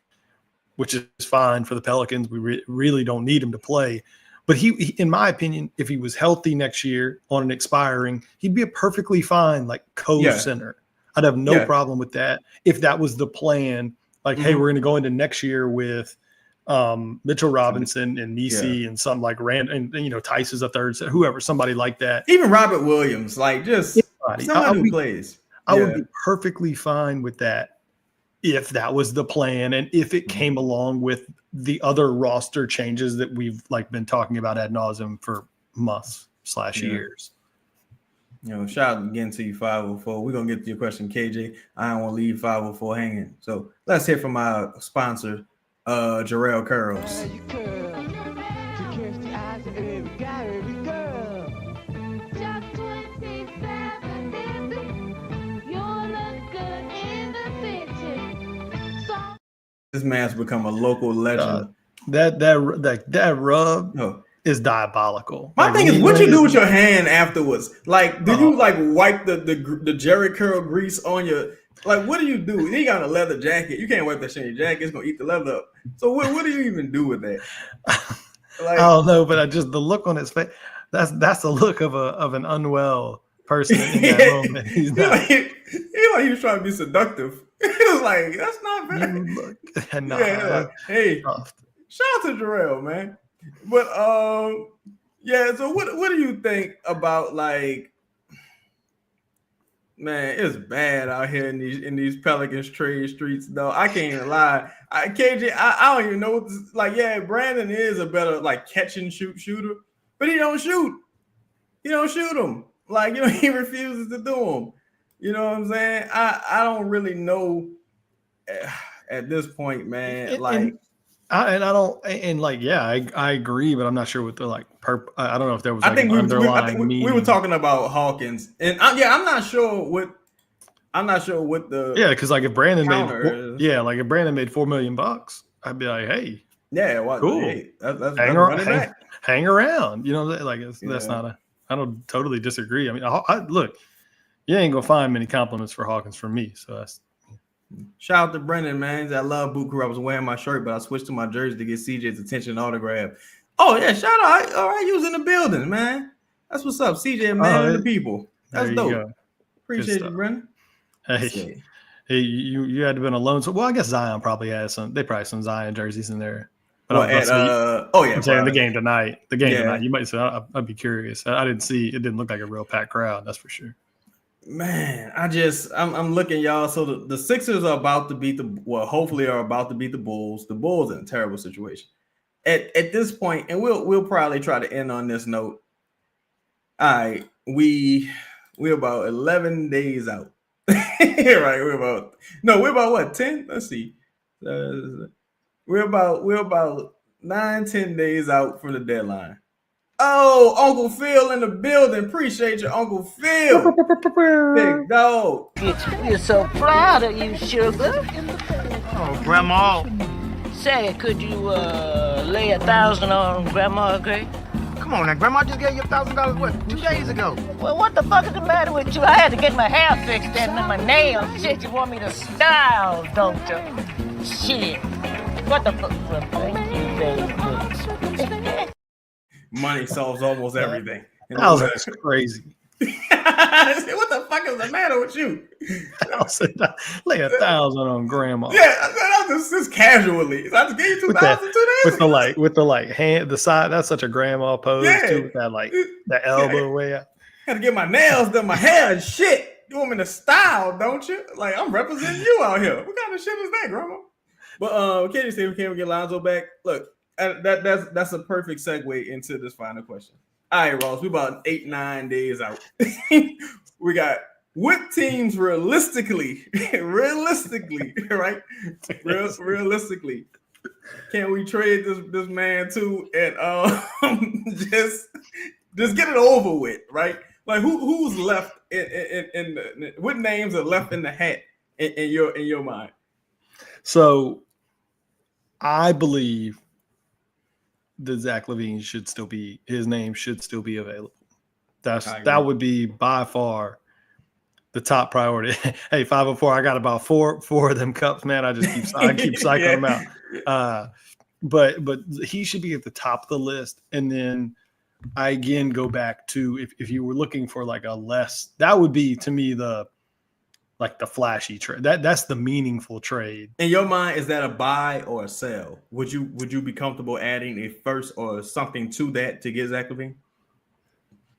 which is fine for the Pelicans. We really don't need him to play. But he, in my opinion, if he was healthy next year on an expiring, he'd be a perfectly fine like co-center. I'd have no problem with that if that was the plan. Like, hey, we're going to go into next year with Mitchell Robinson and Nisi and something like Rand and Tice is a third, whoever, somebody like that. Even Robert Williams, like just somebody who plays. I would be perfectly fine with that if that was the plan, and if it came along with the other roster changes that we've like been talking about ad nauseum for months / years. Shout out again to you, 504. We're gonna get to your question, KJ. I don't want to leave 504 hanging. So let's hear from our sponsor, Jarrell Curls. This man's become a local legend. That rub is diabolical. My thing is, what you do with your hand afterwards? Like, do you like wipe the Jerry curl grease on your? Like, what do you do? He got a leather jacket. You can't wipe that shit in your jacket. It's gonna eat the leather up. So what do you even do with that? Like, I don't know, but the look on his face. That's the look of an unwell person in that moment. He's not. He was trying to be seductive. He was like, that's not bad. Hey, shout out to Jarrell, man. But so what do you think about like Man, it's bad out here in these Pelicans trade streets, though. I can't even lie. KJ, I don't even know what this, like. Yeah, Brandon is a better like catch and shoot shooter, but he don't shoot. He don't shoot them. Like, you know, he refuses to do them. You know what I'm saying? I don't really know at this point, man. I agree, but I'm not sure what the like. I don't know if there was. Like, I think we were talking about Hawkins, and I'm not sure what the because like if Brandon made $4 million, I'd be like, hey, cool, hey, that's hang around, you know, like that's not a. I don't totally disagree. I mean, look, you ain't gonna find many compliments for Hawkins from me, so that's. Shout out to Brendan, man. I love Boot Crew. I was wearing my shirt, but I switched to my jersey to get CJ's attention and autograph. Oh, yeah. Shout out. All right. You was in the building, man. That's what's up. CJ, man of the people. That's dope. Go. Appreciate you, Brendan. Hey, you had to been alone. So, well, I guess Zion probably has some. They probably some Zion jerseys in there. But I'm saying the game tonight. You might say I'd be curious. I didn't see. It didn't look like a real packed crowd. That's for sure. Man, I'm looking, y'all. So the Sixers are about to beat hopefully are about to beat the Bulls. The Bulls are in a terrible situation. At this point, and we'll probably try to end on this note. All right, we're about 11 days out. Right, we're about what, 10? Let's see. We're about 9-10 days out from the deadline. Oh, Uncle Phil in the building. Appreciate you, Uncle Phil. Big dog. We're so proud of you, sugar. Oh, Grandma. Say, could you lay 1,000 on Grandma, Gray? Come on now, Grandma just gave you $1,000, what, 2 days ago? Well, what the fuck is the matter with you? I had to get my hair fixed and my nails. Shit, you want me to style, don't you? Shit. What the fuck? Well, thank you, baby. Money solves almost everything. That's crazy. What the fuck is the matter with you? Lay 1,000 on Grandma. Yeah, this is casually. I just gave you 2,000 2 days ago. With the hand, the side. That's such a grandma pose too. With that elbow way out. Had to get my nails done, my hair and shit. You want me to style, don't you? Like, I'm representing you out here. What kind of shit is that, Grandma? But can we get Lonzo back? Look, that's a perfect segue into this final question. All right, Ross, we about 8-9 days out. We got what teams realistically, right? Realistically, can we trade this man to and just get it over with, right? Like who's left in what names are left in the hat in your mind? So, I believe that Zach LaVine his name should still be available. That would be by far the top priority. Hey, 504, I got about four of them cups, man. I keep cycling them out. But he should be at the top of the list. And then I again go back to if you were looking for like that would be to me the flashy trade. That's the meaningful trade. In your mind, is that a buy or a sell? Would you be comfortable adding a first or something to that to get Zach LaVine?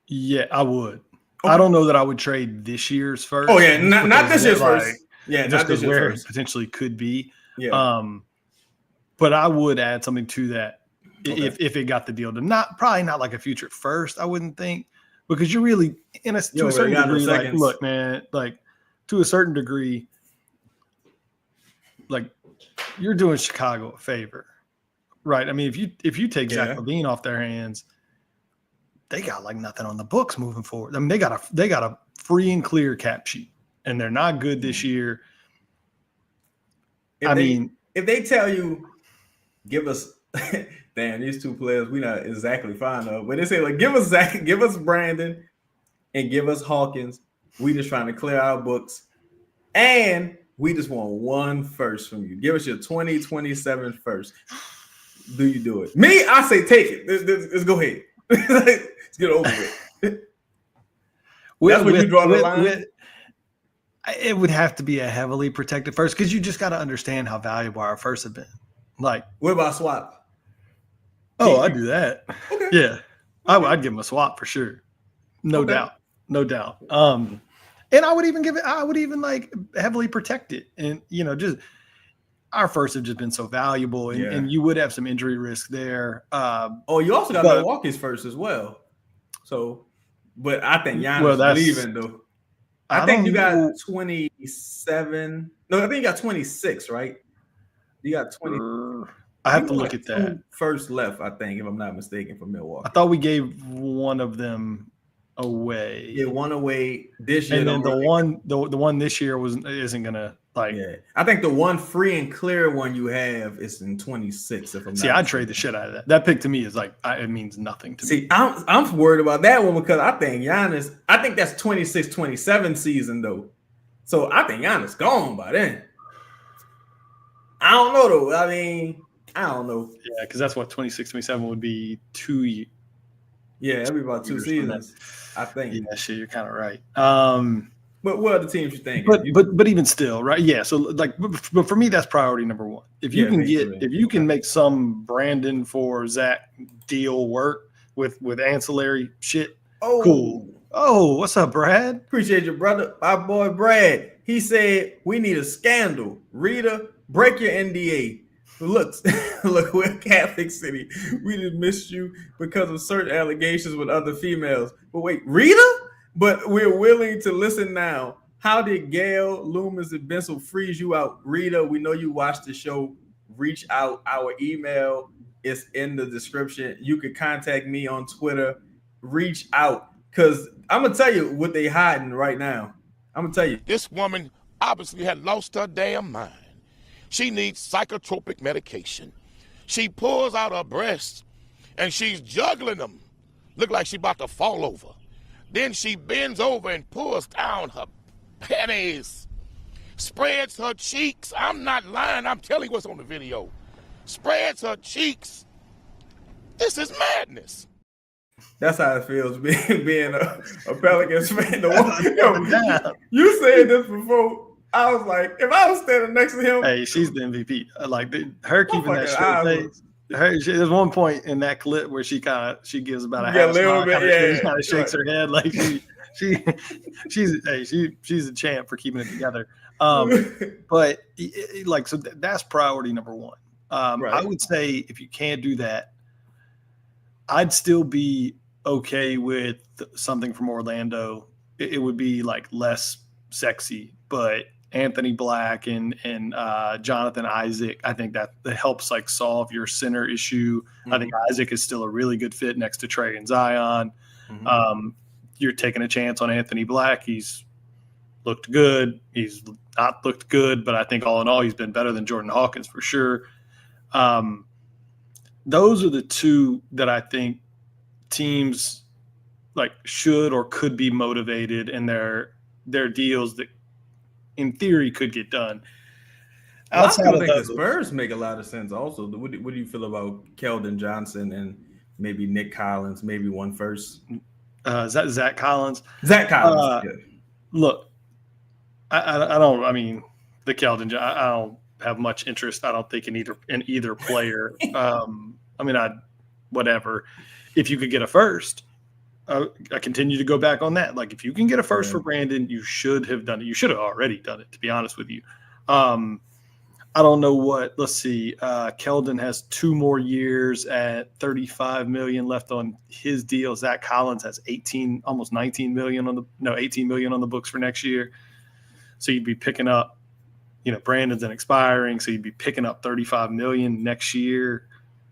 Yeah, I would. Okay. I don't know that I would trade this year's first. Oh yeah, not this year's first. Yeah, just because where it potentially could be. Yeah. But I would add something to that if it got the deal to probably not like a future first. I wouldn't think, because you're really to a certain degree. Like, look, man, like to a certain degree, like you're doing Chicago a favor, right? I mean, if you take Zach LaVine off their hands, they got like nothing on the books moving forward. I mean, they got a free and clear cap sheet, and they're not good this year. If they tell you, give us, damn, these two players we not exactly fond of, but they say like, give us Zach, give us Brandon, and give us Hawkins. We just trying to clear our books, and we just want one first from you. Give us your 2027 first. Do you do it? Me, I say take it. Let's go ahead. Let's get over it. That's when you draw the line. It would have to be a heavily protected first, because you just got to understand how valuable our first have been. Like, what about swap? Oh, I'd do that. Okay. Yeah, I'd give him a swap for sure. No doubt. And I would even like heavily protect it. And, just our firsts have just been so valuable, and you would have some injury risk there. You also got Milwaukee's first as well. So, but I think Giannis leaving though. I think you got 27. No, I think you got 26, right? You got 20. I have to look at that. First left, I think, if I'm not mistaken, for Milwaukee. I thought we gave one of them away. Yeah, one away this year. And then the one this year isn't gonna like. Yeah, I think the one free and clear one you have is in 26. If I'm not I'd trade the shit out of that. That pick to me is like it means nothing to me. See, I'm worried about that one because I think Giannis. I think that's 26-27 season though, so I think Giannis gone by then. I don't know though. I mean, I don't know. Yeah, because that's what 26-27 would be 2 years. Yeah, that'd be about 2 seasons. I think. Yeah, shit, you're kind of right. But what other teams you think? But even still, right? Yeah. So like, but for me, that's priority number one. If you can make some Brandon for Zach deal work with ancillary shit, cool. Oh, what's up, Brad? Appreciate your brother, my boy Brad. He said we need a scandal. Rita, break your NDA. Look, we're Catholic City. We just missed you because of certain allegations with other females. But wait, Rita? But we're willing to listen now. How did Gail, Loomis, and Bensel freeze you out? Rita, we know you watched the show. Reach out. Our email is in the description. You could contact me on Twitter. Reach out. Because I'm going to tell you what they hiding right now. I'm going to tell you. This woman obviously had lost her damn mind. She needs psychotropic medication. She pulls out her breasts, and she's juggling them. Look like she's about to fall over. Then she bends over and pulls down her panties, spreads her cheeks. I'm not lying. I'm telling you what's on the video. Spreads her cheeks. This is madness. That's how it feels being a Pelicans fan. You said this before. I was like, if I was standing next to him. Hey, she's the MVP. Like her keeping that straight face. There's one point in that clip where she gives about a half smile, kind of shakes her head like she's a champ for keeping it together. But like, so that's priority number one. Right. I would say if you can't do that, I'd still be okay with something from Orlando. It would be like less sexy, but Anthony Black and Jonathan Isaac, I think that helps like solve your center issue. Mm-hmm. I think Isaac is still a really good fit next to Trey and Zion. Mm-hmm. You're taking a chance on Anthony Black. He's looked good. He's not looked good, but I think all in all, he's been better than Jordan Hawkins for sure. Those are the two that I think teams like should or could be motivated in their deals that in theory could get done. Outside of the Spurs make a lot of sense also. What do you feel about Keldon Johnson and maybe Nick Collins, maybe one first? Zach Collins. Zach Collins. Yeah. Look, I don't. I mean, the Keldon. I don't have much interest. I don't think in either player. I mean, whatever. If you could get a first, I continue to go back on that. Like, if you can get a first for Brandon, you should have done it. You should have already done it, to be honest with you. I don't know what. Let's see. Keldon has 2 more years at $35 million left on his deal. Zach Collins has 18, almost 19 million on the 18 million on the books for next year. So you'd be picking up. Brandon's an expiring, so you'd be picking up $35 million next year.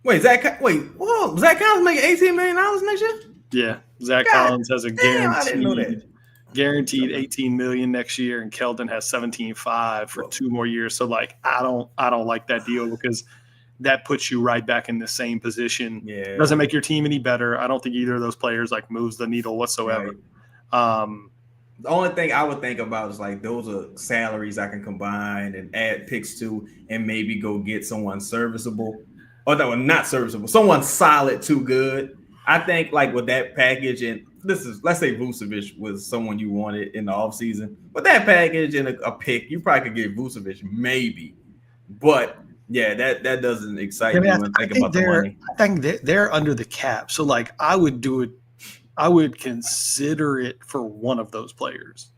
Zach Collins making $18 million next year? Yeah, Zach Collins has a guaranteed $18 million next year, and Keldon has $17.5 for 2 more years. So like, I don't like that deal because that puts you right back in the same position. Yeah, it doesn't make your team any better. I don't think either of those players like moves the needle whatsoever. Right. The only thing I would think about is like those are salaries I can combine and add picks to, and maybe go get someone serviceable, or that one not serviceable, someone solid too good. I think like with that package, and let's say Vucevic was someone you wanted in the offseason. With that package and a pick, you probably could get Vucevic maybe. But yeah, that doesn't excite me when I think about the money. I think they're under the cap. So like I would do it. I would consider it for one of those players.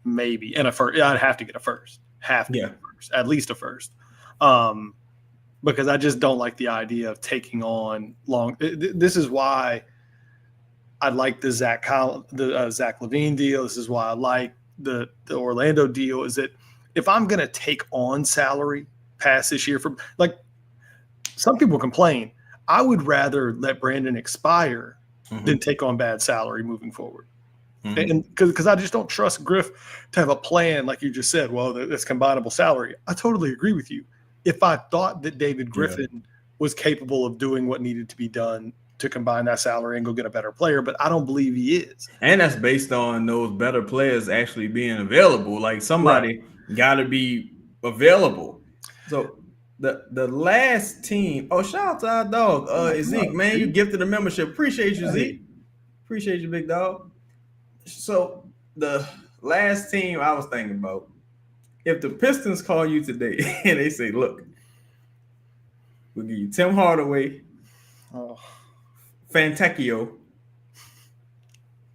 maybe, and a first. I'd have to get a first. Get a first, at least a first. Because I just don't like the idea of taking on long. This is why I like the Zach LaVine deal. This is why I like the Orlando deal. Is that if I'm going to take on salary past this year, for like some people complain, I would rather let Brandon expire than take on bad salary moving forward. And because I just don't trust Griff to have a plan like you just said. Well, that's combinable salary. I totally agree with you. If I thought that David Griffin was capable of doing what needed to be done to combine that salary and go get a better player, but I don't believe he is. And that's based on those better players actually being available. Like somebody got to be available. So the last team. Oh, shout out to our dog, Zeke. Man, you gifted a membership. Appreciate you, Zeke. Appreciate you, big dog. So the last team I was thinking about. If the Pistons call you today and they say, look, we'll give you Tim Hardaway, Fantecchio,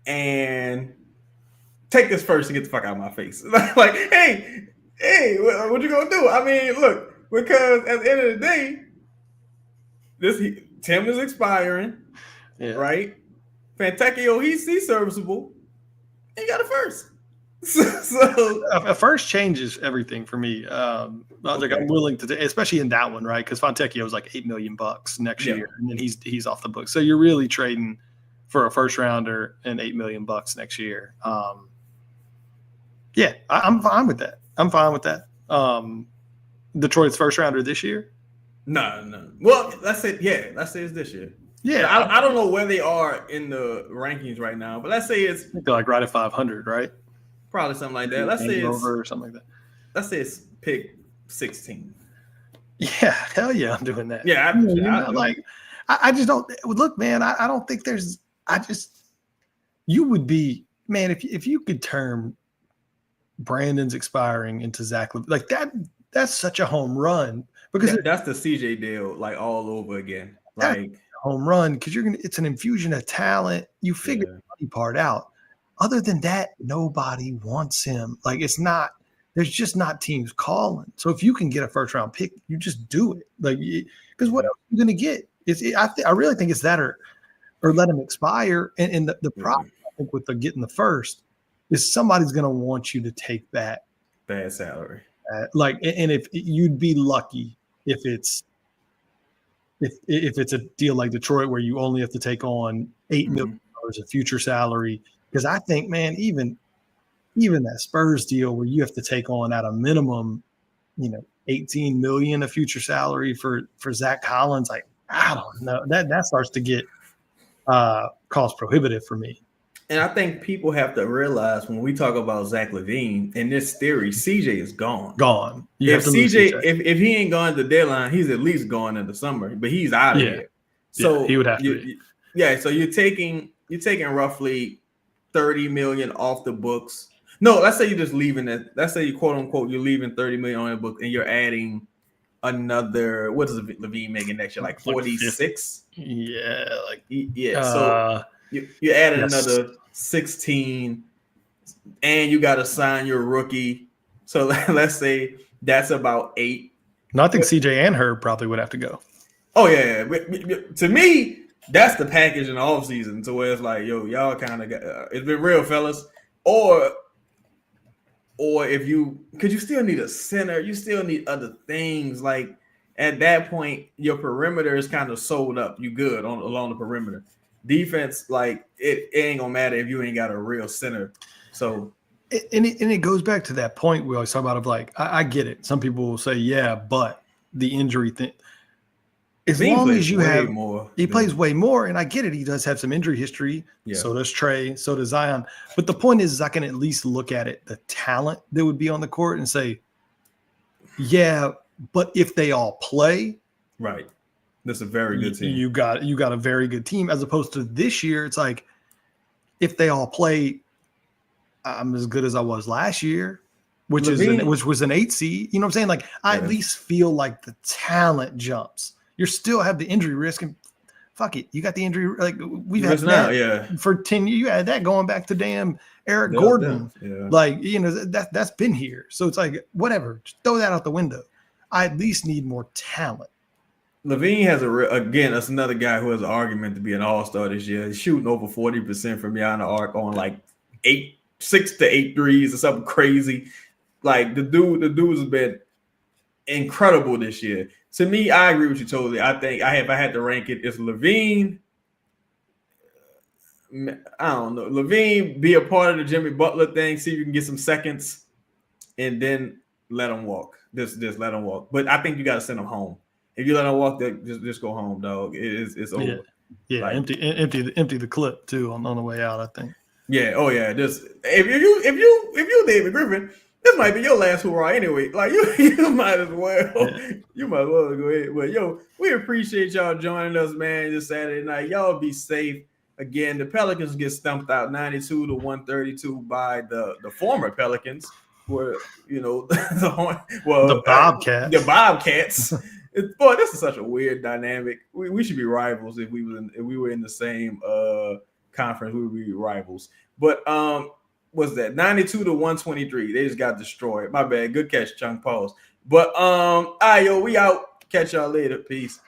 and take this first and get the fuck out of my face. Like, hey, what you gonna do? I mean, look, because at the end of the day, Tim is expiring, right? Fantecchio, he's serviceable. And you got a first. So a first changes everything for me. Like I'm willing to, especially in that one, right? Because Fontecchio is like $8 million next year, and then he's off the book. So you're really trading for a first rounder and $8 million next year. I'm fine with that. I'm fine with that. Detroit's first rounder this year? No. Well, let's say it's this year. Yeah, I don't know where they are in the rankings right now, but let's say it's they're like right at 500, right? Probably something like that. Let's say it's over or something like that. Let's say it's pick 16. Yeah, hell yeah, I'm doing that. Yeah, I just don't look, man. I don't think there's. You would be, man, if you could turn Brandon's expiring into Zach LaVine, like that. That's such a home run because that's the CJ deal, like all over again. Like home run because it's an infusion of talent. You figure the money part out. Other than that, nobody wants him. Like there's just not teams calling. So if you can get a first round pick, you just do it. Like because what else are you going to get? I really think it's that or let him expire. And the problem I think with getting the first is somebody's going to want you to take that bad salary. And if you'd be lucky if it's a deal like Detroit where you only have to take on $8 million of future salary. Because I think, man, even that Spurs deal where you have to take on at a minimum, $18 million of future salary for Zach Collins, like I don't know, that starts to get cost prohibitive for me. And I think people have to realize when we talk about Zach LaVine in this theory, CJ is gone. Gone. If CJ, if he ain't gone to the deadline, he's at least gone in the summer, but he's out of here. So he would have to be. So you're taking roughly $30 million off the books. No, let's say you're just leaving it. Let's say you quote unquote you're leaving $30 million on the book and you're adding another. What does LaVine making next year? Like 46? Yeah, So you added another 16, and you got to sign your rookie. So let's say that's about 8. No, I think CJ and Herb probably would have to go. Oh yeah. To me, that's the package in the offseason to where it's like, yo, y'all kind of got it's been real, fellas. Or if because you still need a center, you still need other things. Like at that point, your perimeter is kind of sold up. You good along the perimeter. Defense, like it ain't gonna matter if you ain't got a real center. So and it goes back to that point we always talk about of like I get it. Some people will say, yeah, but the injury thing. As long as you have more, he plays way more, and I get it. He does have some injury history. Yeah. So does Trey. So does Zion. But the point is I can at least look at it, the talent that would be on the court, and say, yeah, but if they all play, right, that's a very good team. You got a very good team. As opposed to this year, it's like if they all play, I'm as good as I was last year, which was an 8 seed. You know what I'm saying? Like I at least feel like the talent jumps. You still have the injury risk, and fuck it. You got the injury. Like we've had Just that now, for 10 years. You had that going back to damn Eric Yeah, Gordon. yeah. Like, you know, that's been here. So it's like, whatever, just throw that out the window. I at least need more talent. LaVine has again, that's another guy who has an argument to be an all-star this year. He's shooting over 40% from beyond the arc on like 6 to 8 threes or something crazy. Like the dude's been incredible this year. To me, I agree with you totally. I think if I had to rank it, it's LaVine. I don't know. LaVine, be a part of the Jimmy Butler thing, see if you can get some seconds, and then let him walk. Just let him walk. But I think you got to send him home. If you let him walk, just go home, dog. It's over. Yeah, like, empty the clip too on the way out, I think. Yeah, oh yeah. Just if you David Griffin, this might be your last hurrah anyway. Like you might as well. Yeah. You might as well go ahead. But yo, we appreciate y'all joining us, man, this Saturday night. Y'all be safe. Again, the Pelicans get stumped out 92-132 by the former Pelicans, who the Bobcats. The Bobcats. Boy, this is such a weird dynamic. We should be rivals if we were in the same conference. We would be rivals. But what's that? 92-123. They just got destroyed. My bad. Good catch, Chunk. Pause. But all right, yo, we out. Catch y'all later. Peace.